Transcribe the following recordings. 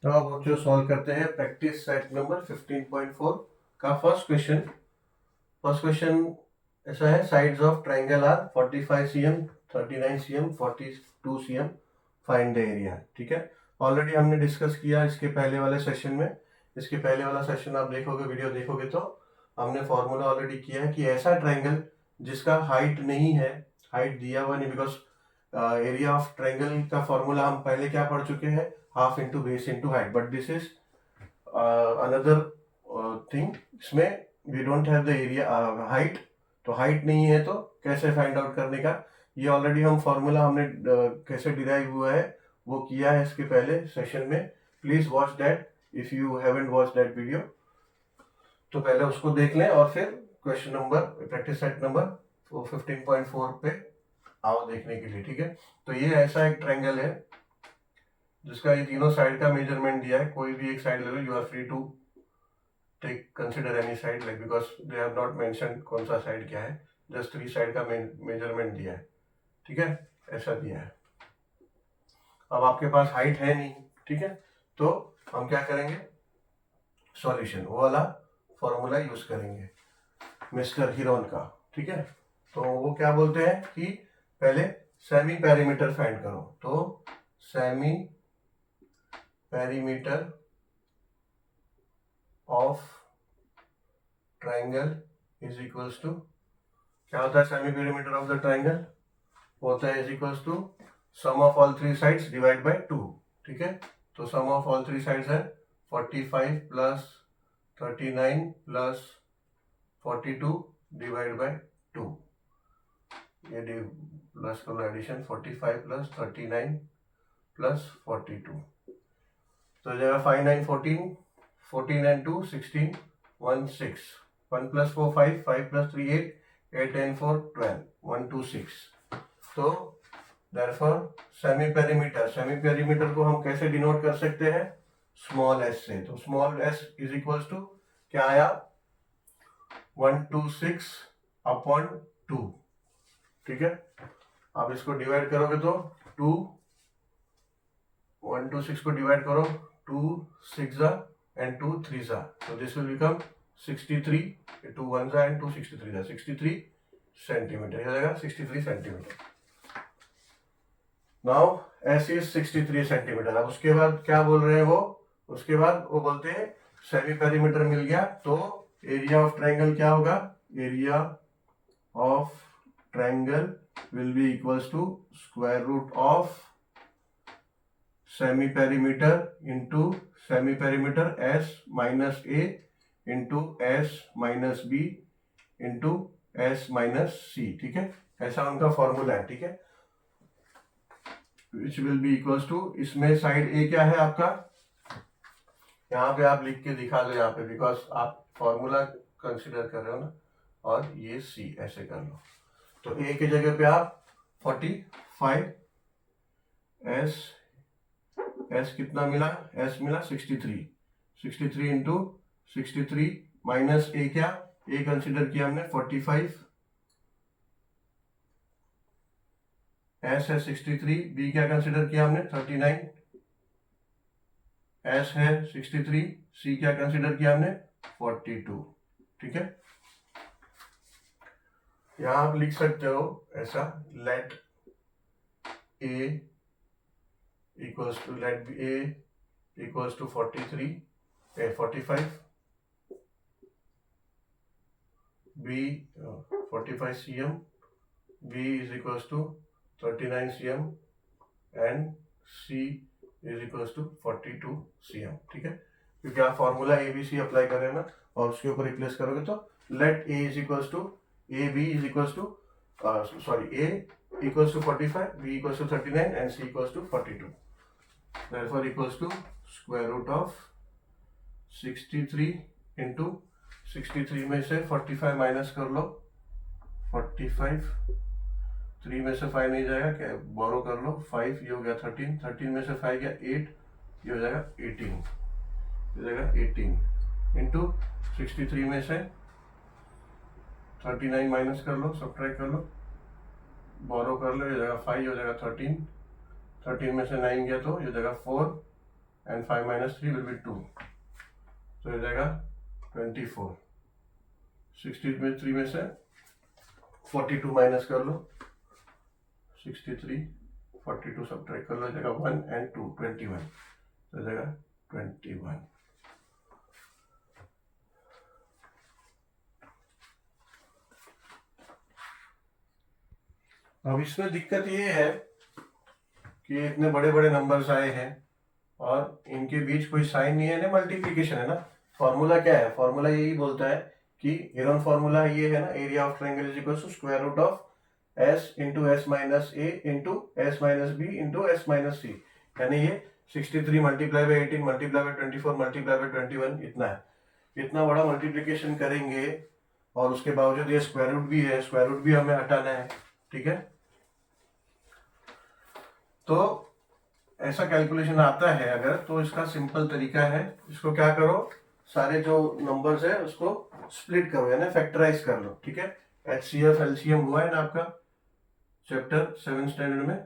तो अब हम जो सॉल्व करते हैं प्रैक्टिस सेट नंबर 15.4 का फर्स्ट क्वेश्चन ऐसा है, sides of triangle are 45 cm, 39 cm, 42 cm, find the area. ठीक है, ऑलरेडी हमने डिस्कस किया इसके पहले वाले सेशन में। इसके पहले वाला सेशन आप देखोगे, वीडियो देखोगे तो हमने फॉर्मूला ऑलरेडी किया है कि ऐसा ट्रायंगल जिसका हाइट नहीं है, हाइट दिया हुआ नहीं, बिकॉज एरिया ऑफ ट्रायंगल का फॉर्मूला हम पहले क्या पढ़ चुके हैं, half into base into height, but this is another thing. इसमें we don't have the area height, तो हाइट नहीं है तो कैसे फाइंड आउट करने का, ये ऑलरेडी हम फॉर्मूला हमने कैसे डिराइव हुआ है वो किया है इसके पहले सेशन में। Please watch that if you haven't watch that video, तो पहले उसको देख लें और फिर question number practice set number 15.4 पे आओ देखने के लिए। ठीक है, तो ये ऐसा एक ट्रायंगल है जिसका ये तीनों साइड का मेजरमेंट दिया है। कोई भी एक साइड ले लो, you are free to take consider any side, like because they have not mention कौन सा साइड क्या है, जस्ट 3 साइड का मेजरमेंट दिया है। ठीक है, ऐसा दिया है। अब आपके पास हाइट है नहीं, ठीक है, तो हम क्या करेंगे, सॉल्यूशन वो वाला फॉर्मूला यूज करेंगे मिस्टर हिरोन का। ठीक है, तो वो क्या बोलते हैं कि पहले सेमी पेरीमीटर फाइंड करो, तो semi perimeter of triangle is equals to, क्या होता है semi perimeter of the triangle, होता है is equals to sum of all 3 sides divide by 2। ठीक है, तो सम ऑफ ऑल 3 साइड्स है 45 प्लस 39 प्लस 42 डिवाइड बाय 2। ये प्लस करो, एडिशन 45 प्लस 39 प्लस 42, तो जाएगा 5 9 14, 14 and 2 16, 1 6, 1 plus 4 5, 5 plus 3 8, 8 and 4 12, 1 2 6। तो therefore सेमी पेरीमीटर को हम कैसे डिनोट कर सकते हैं, स्मॉल एस से। तो small s is equals to क्या आया, 126 अपॉन 2। ठीक है, आप इसको डिवाइड करोगे तो 2, 126 को डिवाइड करो, 2 6 and 2 3, so this will become 63, 2 1 and 2 63, 63 centimetre, ये हो जाएगा 63 centimetre. Now S is 63 centimetre. अब उसके बाद क्या बोल रहे हैं वो, उसके बाद वो बोलते हैं सेमी पेरीमीटर मिल गया तो एरिया ऑफ ट्रायंगल क्या होगा, area of triangle will be equals to square root of semi perimeter into semi perimeter S minus A into S minus B into S minus C. ठीक है, ऐसा उनका formula है। ठीक है, which will be equals to, इसमें side A क्या है आपका, यहाँ पे आप लिख के दिखा दो यहाँ पे, बिकॉज आप फॉर्मूला कंसिडर कर रहे हो ना, और ये सी ऐसे कर लो। तो ए की जगह पे आप 45, एस कितना मिला, एस मिला 63 इंटू 63 माइनस ए, क्या ए कंसिडर किया हमने 45, एस है 63, बी क्या कंसिडर किया हमने 39, एस है 63, सी क्या कंसिडर किया हमने 42। ठीक है, यहां आप लिख सकते हो ऐसा, let a equals to, let a equals to 45, b 45 cm, b is equals to 39 cm and c is equals to 42 cm। ठीक है, क्योंकि आप formula a b c apply कर रहे हैं ना, और उसके ऊपर रिप्लेस करोगे तो let a is equals to, a b is equals to, sorry a equals to 45, b equals to 39 and c equals to 42। therefore equals to square root of 63 into 63 में से 45 माइनस कर लो, 45, 3 में से 5 नहीं जाएगा, क्या बोरो कर लो, 5 ये हो गया 13, 13 में से 5 गया 8, ये हो जाएगा 18, ये जाएगा 18 इंटू 63 में से 39 माइनस कर लो, सब्ट्रैक्ट कर लो, बोरो कर लो, ये जाएगा 5, ये हो जाएगा 13, 13 में से 9 गया तो ये हो जाएगा 4, एंड 5 माइनस 3 विल बी 2, तो हो जाएगा 24। 63 में से 42 माइनस कर लो, 63 42 सब्ट्रैक्ट कर लो, हो जाएगा 1 एंड 2 21, तो हो जाएगा 21। अब इसमें दिक्कत ये है कि इतने बड़े बड़े नंबर्स आए हैं और इनके बीच कोई साइन नहीं है ना, मल्टीप्लिकेशन है ना। फॉर्मूला क्या है, फॉर्मूला यही बोलता है कि हेरोन फॉर्मूला ये है ना, area of triangle is equal to square root of S into S minus A into S minus B into S minus C, यानी ये 63 multiply by 18 multiply by 24 multiply by 21 इतना है। इतना बड़ा मल्टीप्लिकेशन करेंगे और उसके बावजूद ये स्क्वायर रूट भी है, स्क्वायर रूट भी हमें हटाना है, ठीक है। तो ऐसा कैलकुलेशन आता है अगर, तो इसका सिंपल तरीका है, इसको क्या करो, सारे जो नंबर्स है उसको स्प्लिट करो, यानी फैक्टराइज कर लो, ठीक है। HCF LCM हुआ है ना आपका चैप्टर 7 स्टैंडर्ड में,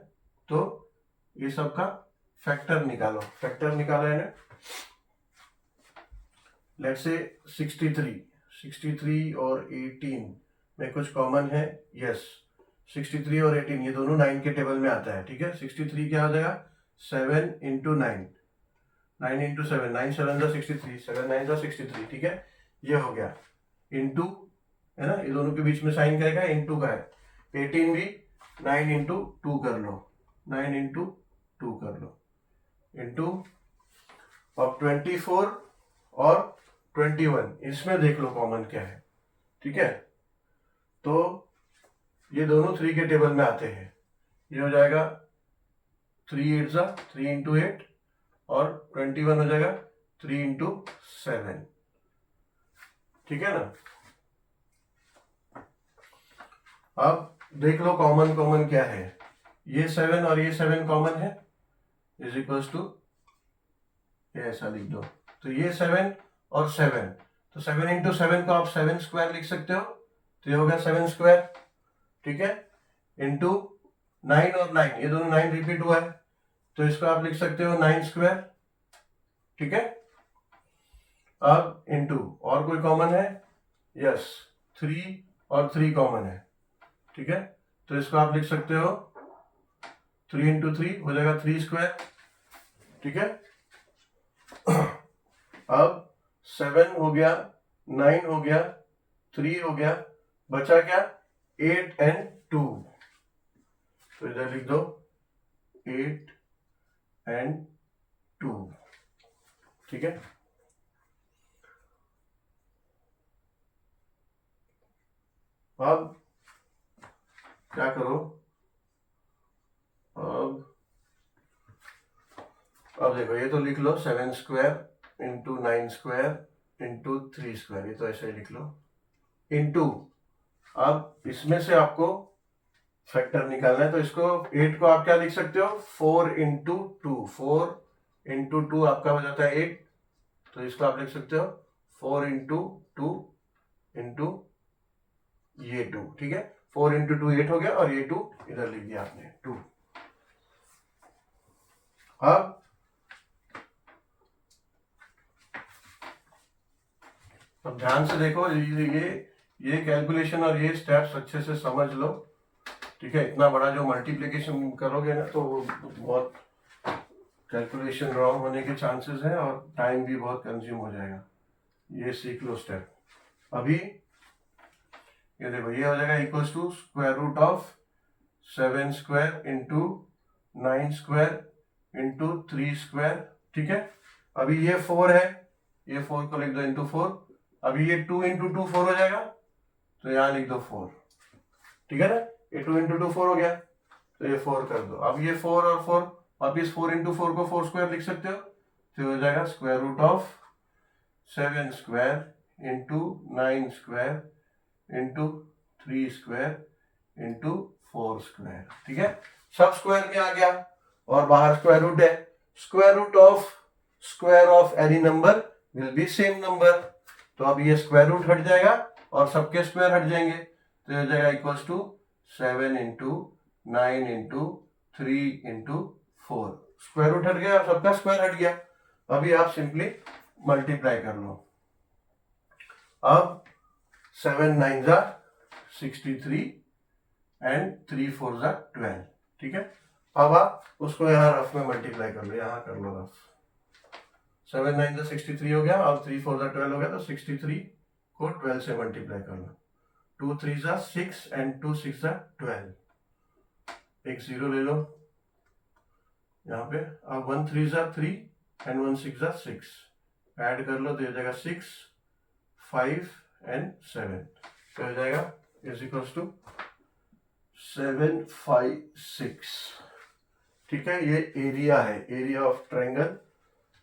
तो ये सब का फैक्टर निकालो, फैक्टर निकाला है ना। लेट्स से 63 और 18 में कुछ कॉमन है, यस 63 और 18 ये दोनों 9 के टेबल में आता है, ठीक है। 63 क्या हो जाएगा, 7 इंटू 9, 9 इंटू 7, 9 7 जा 63, 7 9 जा 63, ठीक है। ये हो गया इंटू, है ना, ये दोनों के बीच में साइन करेगा, इंटू का है। 18 भी 9 इंटू 2 कर लो, 9 इंटू 2 कर लो, इंटू अब 24 और 21 इसमें देख लो कॉमन क्या है, ठीक है। तो ये दोनों 3 के टेबल में आते हैं, ये हो जाएगा 3 8 जा 3 इंटू 8 और 21 हो जाएगा 3 इंटू 7, ठीक है ना। अब देख लो कॉमन कॉमन क्या है, ये 7 और ये 7 कॉमन है, इज इक्वल्स टू ऐसा लिख दो, तो ये 7 और 7, तो 7 इंटू 7 को आप 7 स्क्वायर लिख सकते हो, तो ये हो गया 7 स्क्वायर, ठीक है। इंटू 9 और 9, ये दोनों 9 रिपीट हुआ है, तो इसको आप लिख सकते हो 9 स्क्वायर, ठीक है। अब इंटू और कोई कॉमन है, यस 3 और 3 कॉमन है, ठीक है, तो इसको आप लिख सकते हो 3 इंटू 3 हो जाएगा 3 स्क्वायर, ठीक है। अब 7 हो गया, 9 हो गया, 3 हो गया, बचा क्या 8 एंड 2, तो इधर लिख दो 8 एंड 2, ठीक है। अब क्या करो, अब देखो ये तो लिख लो 7 square into 9 square into 3 square, ये तो ऐसे ही लिख लो, इंटू अब इसमें से आपको फैक्टर निकालना है, तो इसको 8 को आप क्या लिख सकते हो 4 इंटू 2, 4 इंटू 2 आपका हो जाता है 8, तो इसको आप लिख सकते हो 4 इंटू 2 इंटू ये 2, ठीक है। 4 इंटू 2 8 हो गया और ये 2 इधर लिख दिया आपने 2। अब ध्यान से देखो, ये कैलकुलेशन और ये स्टेप्स अच्छे से समझ लो, ठीक है। इतना बड़ा जो मल्टीप्लिकेशन करोगे ना, तो बहुत कैलकुलेशन रॉन्ग होने के चांसेस हैं और टाइम भी बहुत कंज्यूम हो जाएगा, ये सीख लो स्टेप। अभी ये देखो, ये हो जाएगा equals to square root of 7 square into 9 square into 3 square, ठीक है। अभी ये 4 है, ये 4 को लिख दो इंटू 4, अभी ये 2 इंटू 2 4 हो जाएगा, तो यहाँ लिख दो 4, ठीक है ना। ये 2 इंटू 2 4 हो गया, तो ये 4 कर दो। अब ये 4 और 4 वापिस 4 इंटू 4 को 4 स्क्वायर लिख सकते हो, तो हो जाएगा square root of 7 square into 9 square into 3 square into 4 square, ठीक है। सब स्क्वायर में आ गया और बाहर स्क्वायर रूट है, square of any number will be same number, तो अब ये स्क्वायर रूट हट जाएगा और सबके स्क्वायर हट जाएंगे, तो हो जाएगा equals to 7 into 9 into 3 into 4, square root हट गया और सबका स्क्वायर हट गया, अभी आप सिंपली मल्टीप्लाई कर लो। अब 7 9 जा 63 एंड 3 4 जा 12, ठीक है। अब आप उसको यहाँ रफ में मल्टीप्लाई कर लो, यहाँ कर लो रफ। 7 9 जा 63 हो गया और 3 4 जा 12 हो गया, तो 63 को 12 से मल्टीप्लाई कर लो। 2 3 जा 6 एंड 2 6 जा 12, एक जीरो ले लो यहाँ पे। अब 1 3 जा 3 एंड 1 6 जा 6, ऐड कर लो तो हो जाएगा 6 5 एंड 7, तो हो जाएगा इज इक्वल्स टू 7 5 6, ठीक है। ये एरिया है, एरिया ऑफ ट्रायंगल,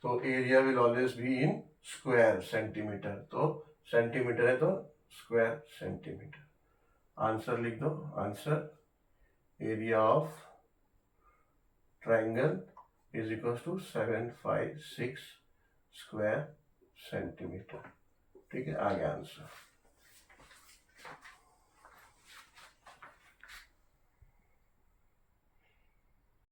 तो area will always be in square centimetre, तो सेंटीमीटर है तो स्क्वायर सेंटीमीटर। आंसर लिख दो, answer area of triangle is equals to 7 5 6 square centimetre, ठीक है। आ गया आंसर।